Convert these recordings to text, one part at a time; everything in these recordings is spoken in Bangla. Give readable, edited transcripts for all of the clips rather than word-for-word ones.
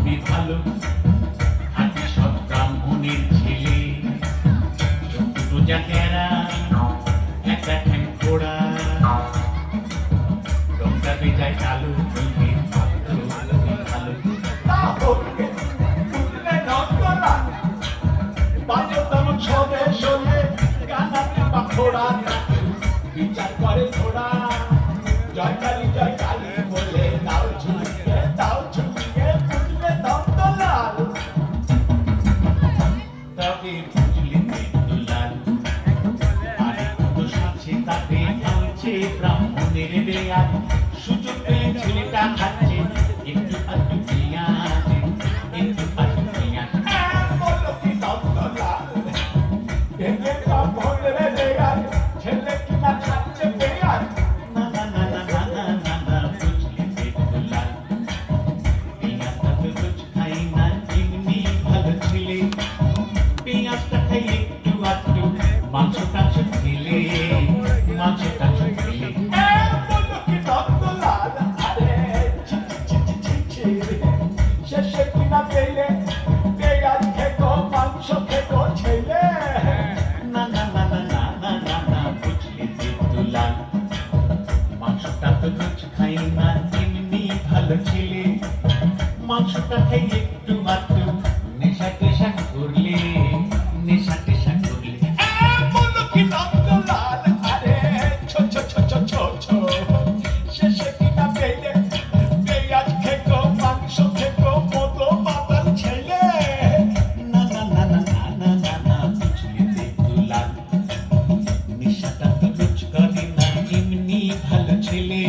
খুবই ভালো, খাঁটি সব ব্রাহ্মণের ছেলে, রোজা তেরা একটা ঠ্যাং খোড়া, রংটা বেজায় কালো, খুবই ভালো ভালো। বিচার করে ঘোড়া, জয়কালী জয়কালী বলে দাও ঝুলিয়ে বুঝলে দমদলাল। তবে বুঝলিতে দুলাল, আরে কত সাথে তাতে খাচ্ছে ব্রাহ্মণের দেয়াল, সুযোগ পেলে ছেলেটা খাচ্ছে একটু আধটু পেঁয়াজ, একটু আধটু পেঁয়াজ। বলো কি দমদলাল, ভেঙে ব্রাহ্মণের দেয়াল, ছেলে কিনা খাচ্ছে পেঁয়াজ। না না না না না না না না, বুঝলিতে দুলাল, পেঁয়াজটা তো রোজ খাই না, এমনি ভালো ছেলে, পেঁয়াজটা খাই একটু আধটু, মাংস টাংস খেলে, মাংস টাংস খেলে। বলো কি দমদলাল, আরে ছি ছি ছি ছি ছি, শেষে কিনা পেলে পেঁয়াজ খেকো মাংস খেকো ছেলে। না না না না না না না না, বুঝলিতে দুলাল, মাংসটা তো রোজ খাই না, এমনি ভালো ছেলে, মাংসটা খাই একটু আধটু, নেশা টেশা করলে, নেশা টেশা করলে। বলো কি দমদলাল, আরে ছো ছো ছো ছো ছো ছো, শেষে কিনা পেলে পেঁয়াজ খেকো মাংস খেকো মতো মাতাল ছেলে। না না না না না না না না, বুঝলিতে দুলাল, নেশাটা তো রোজ করে না, এমনি ভালো ছেলে,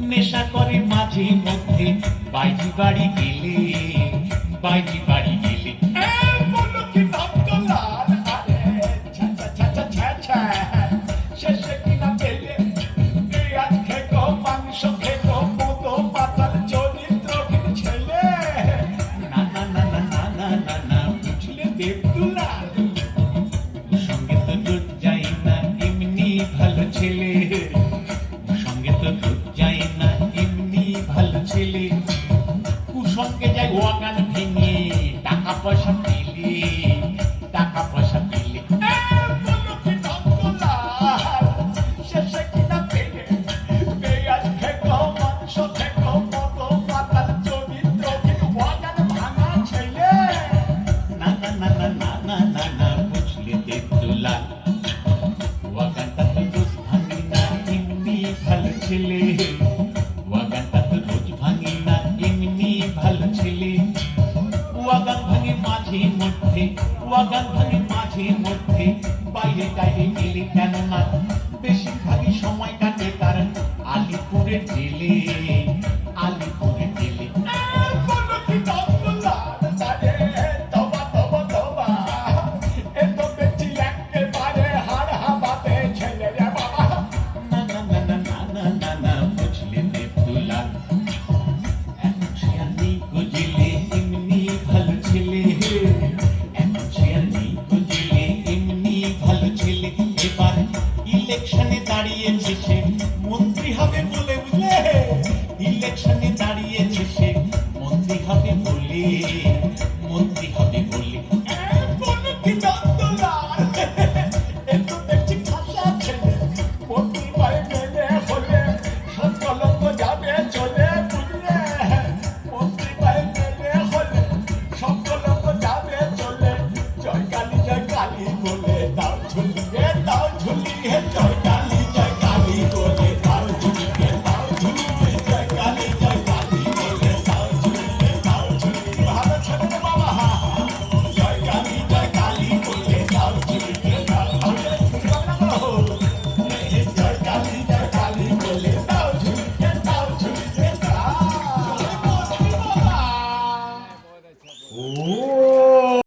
নেশা করে মাঝে মধ্যে বাইজি বাড়ি গেলে, বাইজি বাড়ি গেলে। বলো কি দমদলাল, আরে ছ্যা ছ্যা ছ্যা ছ্যা ছ্যা ছ্যা, শেষে কিনা পেলে পেঁয়াজ খেকো মাংস খেকো মতো মাতাল চরিত্রহীন ছেলে। না না না না না না না না, বুঝলে দেবদুলাল, সঙ্গে তো রোজ যাই না, এমনি ভালো ছেলে, সঙ্গে তো রোজ যাই না, এমনি ভালো ছেলে, কুসঙ্গে যাই ওয়াগান ভেঙে, টাকা পয়সা পেলে, টাকা পয়সা পেলে। বলো কি দমদলাল, শেষে কিনা পেলে পেঁয়াজ খেকো মাংস খেকো মতো মাতাল চরিত্রহীন ওয়াগান ভাঙা ছেলে। না না না না না না না না, বুঝলে দেবদুলাল, ওয়াগানটা তো রোজ ভাঙি না, এমনি ভালো ছেলে, ওয়াগানটা তো রোজ ভাঙি না, এমনি ভালো ছেলে, ওয়াগান ভাঙে মাঝে মধ্যে, ওয়াগান ভাঙে মাঝে মধ্যে, বাইরে টাইরে গেলে, কেননা বেশিরভাগই সময় কাটে তার আলিপুরের জেলে, আলিপুরের জেলে। বলো কি দমদলাল, আরে তবা তবা তবা, এ তো দেখছি একেবারে হাড় হাবাতে ছেলে রে বাবা। না না না না না না না না, বুঝলে দেবদুলাল, এখন সে আর নেই বুঝলে, এমনি ভালো ছেলে, এখন সে আর নেই বুঝলে, এমনি ভালো ছেলে, এবার ইলেকশনে দাঁড়িয়েছে সে, মন্ত্রী হবে বলে, বুঝলে, ইলেকশনে দাঁড়িয়েছে সে, মন্ত্রী হবে বলে, মন্ত্রী হবে বলে। বলো কি দমদলাল, এ তো দেখছি খাসা ছেলে, মন্ত্রী পায়ে মেলে হলে সব কলঙ্ক যাবে চলে, বুঝলে, মন্ত্রী পায়ে মেলে হলে সব কলঙ্ক যাবে চলে। জয়কালী বলে দাও ঝুলিয়ে জয়কালী বলে দাও ঝুলিয়ে জয়কালী বলে দাও ঝুলিয়ে। ভালো ছেলে রে বাবা, জয়কালী বলে দাও ঝুলিয়ে জয়কালী বলে দাও ঝুলিয়ে। ও